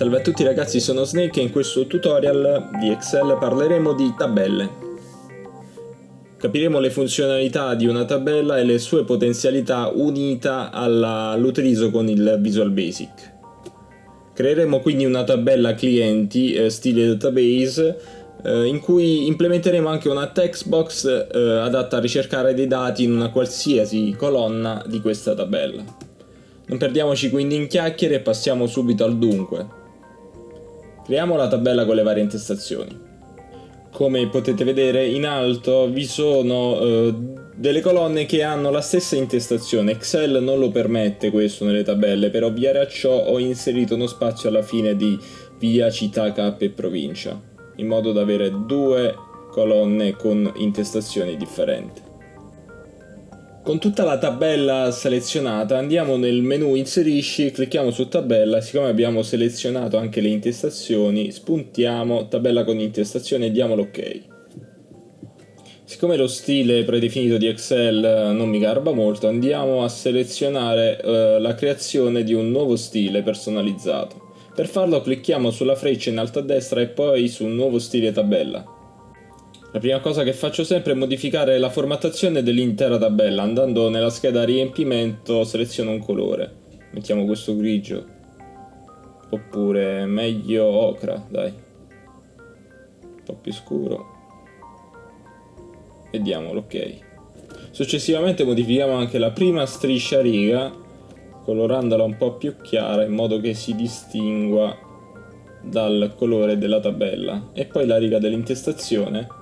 Salve a tutti ragazzi, sono Snake e in questo tutorial di Excel parleremo di tabelle. Capiremo le funzionalità di una tabella e le sue potenzialità unita all'utilizzo con il Visual Basic. Creeremo quindi una tabella clienti stile database in cui implementeremo anche una text box adatta a ricercare dei dati in una qualsiasi colonna di questa tabella. Non perdiamoci quindi in chiacchiere e passiamo subito al dunque. Creiamo la tabella con le varie intestazioni. Come potete vedere in alto vi sono delle colonne che hanno la stessa intestazione. Excel non lo permette questo nelle tabelle, per ovviare a ciò ho inserito uno spazio alla fine di via, città, cap e provincia, in modo da avere due colonne con intestazioni differenti. Con tutta la tabella selezionata andiamo nel menu inserisci, clicchiamo su tabella, siccome abbiamo selezionato anche le intestazioni spuntiamo tabella con intestazione e diamo l'ok. Siccome lo stile predefinito di Excel non mi garba molto, andiamo a selezionare la creazione di un nuovo stile personalizzato. Per farlo clicchiamo sulla freccia in alto a destra e poi su nuovo stile tabella. La prima cosa che faccio sempre è modificare la formattazione dell'intera tabella. Andando nella scheda riempimento seleziono un colore, mettiamo questo grigio, oppure meglio ocra, dai, un po' più scuro, e diamo l'ok. Successivamente modifichiamo anche la prima striscia riga, colorandola un po' più chiara in modo che si distingua dal colore della tabella, e poi la riga dell'intestazione.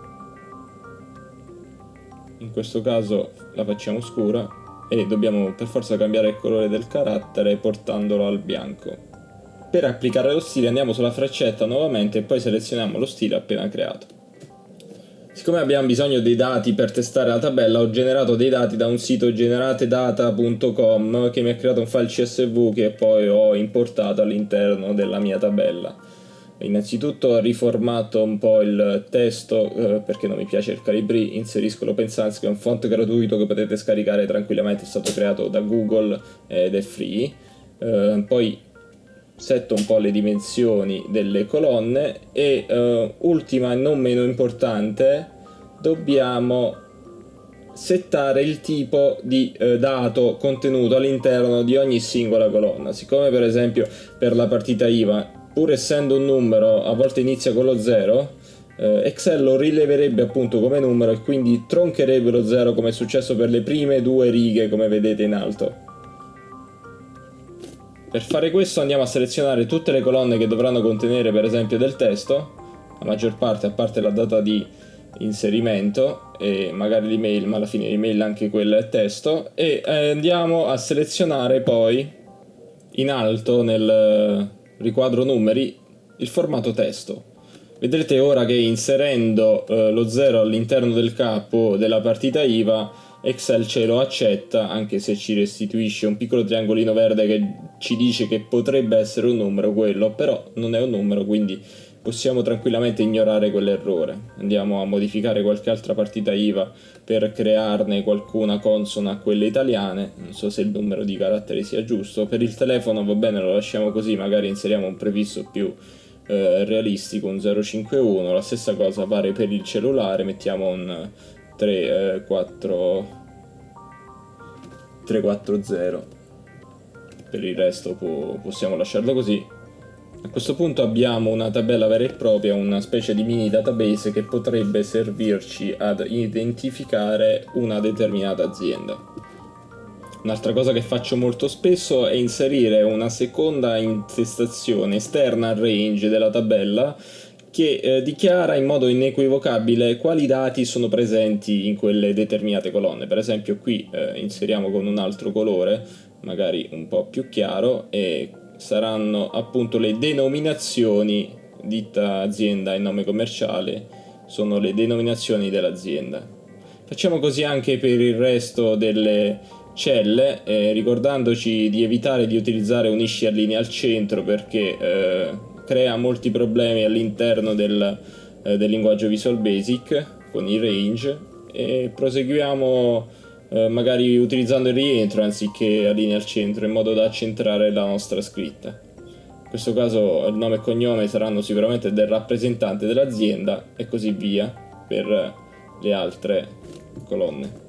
In questo caso la facciamo scura e dobbiamo per forza cambiare il colore del carattere portandolo al bianco. Per applicare lo stile andiamo sulla freccetta nuovamente e poi selezioniamo lo stile appena creato. Siccome abbiamo bisogno dei dati per testare la tabella, ho generato dei dati da un sito generatedata.com che mi ha creato un file CSV che poi ho importato all'interno della mia tabella. Innanzitutto ho riformato un po' il testo perché non mi piace il Calibri, inserisco l'Open Sans che è un font gratuito che potete scaricare tranquillamente, è stato creato da Google ed è free. Poi setto un po' le dimensioni delle colonne e ultima e non meno importante, dobbiamo settare il tipo di dato contenuto all'interno di ogni singola colonna. Siccome per esempio per la partita IVA, pur essendo un numero, a volte inizia con lo 0, Excel lo rileverebbe appunto come numero e quindi troncherebbe lo 0 come è successo per le prime due righe come vedete in alto. Per fare questo andiamo a selezionare tutte le colonne che dovranno contenere per esempio del testo, la maggior parte a parte la data di inserimento e magari l'email, ma alla fine l'email anche quella è testo, e andiamo a selezionare poi in alto nel riquadro numeri il formato testo. Vedrete ora che inserendo lo 0 all'interno del capo della partita IVA Excel ce lo accetta, anche se ci restituisce un piccolo triangolino verde che ci dice che potrebbe essere un numero quello, però non è un numero, quindi possiamo tranquillamente ignorare quell'errore. Andiamo a modificare qualche altra partita IVA per crearne qualcuna consona a quelle italiane, non so se il numero di caratteri sia giusto. Per il telefono va bene, lo lasciamo così, magari inseriamo un prefisso più realistico, un 051, la stessa cosa vale per il cellulare, mettiamo un 340. Per il resto possiamo lasciarlo così. A questo punto abbiamo una tabella vera e propria, una specie di mini database che potrebbe servirci ad identificare una determinata azienda. Un'altra cosa che faccio molto spesso è inserire una seconda intestazione esterna al range della tabella che dichiara in modo inequivocabile quali dati sono presenti in quelle determinate colonne. Per esempio qui inseriamo con un altro colore, magari un po' più chiaro, e saranno appunto le denominazioni, ditta azienda e nome commerciale, sono le denominazioni dell'azienda. Facciamo così anche per il resto delle celle, ricordandoci di evitare di utilizzare unisci allinea al centro perché crea molti problemi all'interno del linguaggio Visual Basic con il range, e proseguiamo magari utilizzando il rientro anziché allinea al centro in modo da centrare la nostra scritta. questo caso il nome e cognome saranno sicuramente del rappresentante dell'azienda e così via per le altre colonne.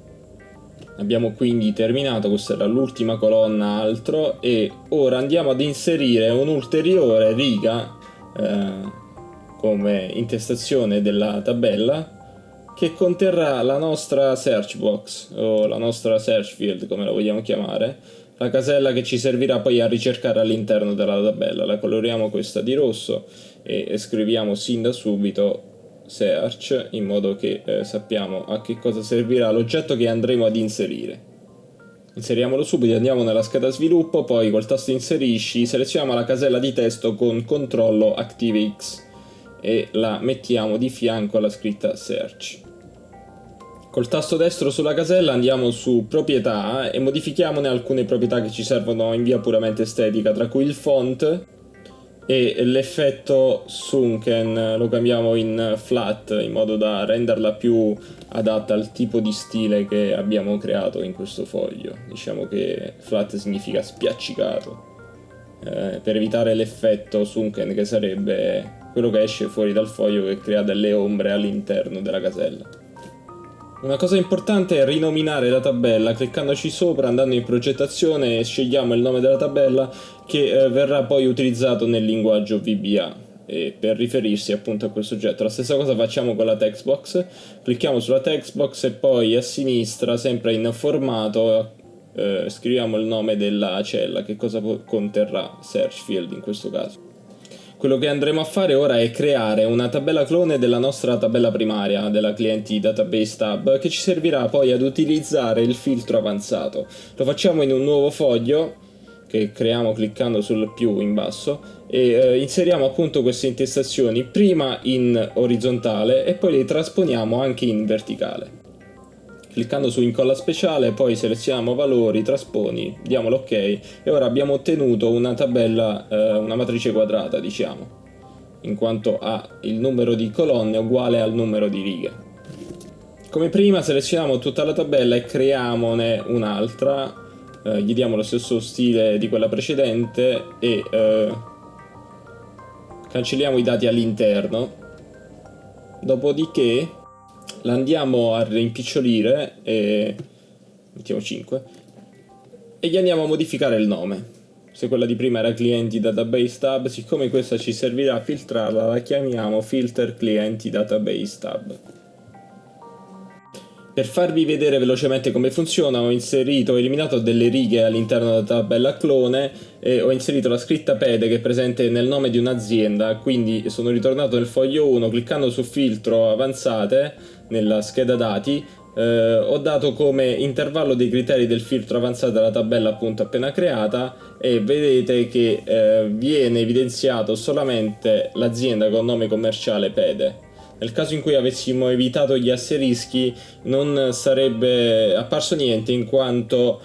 Abbiamo quindi terminato, questa era l'ultima colonna altro, e ora andiamo ad inserire un'ulteriore riga come intestazione della tabella, che conterrà la nostra search box o la nostra search field, come la vogliamo chiamare, la casella che ci servirà poi a ricercare all'interno della tabella. La coloriamo questa di rosso e scriviamo sin da subito search, in modo che sappiamo a che cosa servirà l'oggetto che andremo ad inserire. Inseriamolo subito, andiamo nella scheda sviluppo, poi col tasto inserisci selezioniamo la casella di testo con controllo ActiveX e la mettiamo di fianco alla scritta search. Col tasto destro sulla casella andiamo su proprietà e modifichiamone alcune proprietà che ci servono in via puramente estetica, tra cui il font e l'effetto sunken lo cambiamo in flat, in modo da renderla più adatta al tipo di stile che abbiamo creato in questo foglio. Diciamo che flat significa spiaccicato, per evitare l'effetto sunken, che sarebbe quello che esce fuori dal foglio, che crea delle ombre all'interno della casella. Una cosa importante è rinominare la tabella. Cliccandoci sopra, andando in progettazione, scegliamo il nome della tabella, che verrà poi utilizzato nel linguaggio VBA per riferirsi appunto a questo oggetto. La stessa cosa facciamo con la text box. Clicchiamo sulla text box e poi a sinistra, sempre in formato, scriviamo il nome della cella, che cosa conterrà search field in questo caso. Quello che andremo a fare ora è creare una tabella clone della nostra tabella primaria, della clienti database tab, che ci servirà poi ad utilizzare il filtro avanzato. Lo facciamo in un nuovo foglio che creiamo cliccando sul più in basso e inseriamo appunto queste intestazioni prima in orizzontale e poi le trasponiamo anche in verticale. Cliccando su incolla speciale, poi selezioniamo valori, trasponi, diamo l'ok e ora abbiamo ottenuto una tabella, una matrice quadrata, diciamo, in quanto ha il numero di colonne uguale al numero di righe. Come prima selezioniamo tutta la tabella e creiamone un'altra, gli diamo lo stesso stile di quella precedente e cancelliamo i dati all'interno. Dopodiché la andiamo a rimpicciolire e mettiamo 5 e gli andiamo a modificare il nome. Se quella di prima era clienti database tab, siccome questa ci servirà a filtrarla, la chiamiamo filter clienti database tab. Per farvi vedere velocemente come funziona, ho eliminato delle righe all'interno della tabella clone e ho inserito la scritta pede che è presente nel nome di un'azienda. Quindi sono ritornato nel foglio 1, cliccando su filtro avanzate nella scheda dati, ho dato come intervallo dei criteri del filtro avanzato la tabella appunto appena creata e vedete che viene evidenziato solamente l'azienda con nome commerciale pede. Nel caso in cui avessimo evitato gli asterischi non sarebbe apparso niente, in quanto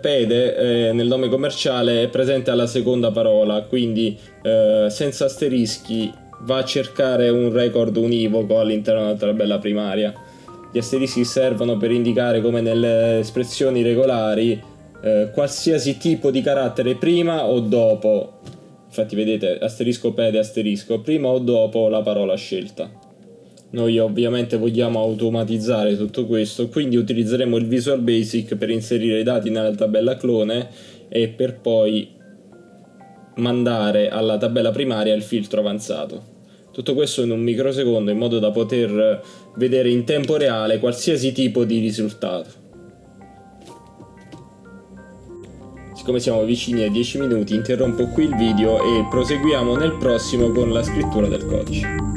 pede nel nome commerciale è presente alla seconda parola, quindi senza asterischi va a cercare un record univoco all'interno della tabella primaria. Gli asterischi servono per indicare, come nelle espressioni regolari, qualsiasi tipo di carattere prima o dopo. Infatti vedete asterisco pede asterisco, prima o dopo la parola scelta. Noi ovviamente vogliamo automatizzare tutto questo, quindi utilizzeremo il Visual Basic per inserire i dati nella tabella clone e per poi mandare alla tabella primaria il filtro avanzato. Tutto questo in un microsecondo, in modo da poter vedere in tempo reale qualsiasi tipo di risultato. Siccome siamo vicini ai 10 minuti, interrompo qui il video e proseguiamo nel prossimo con la scrittura del codice.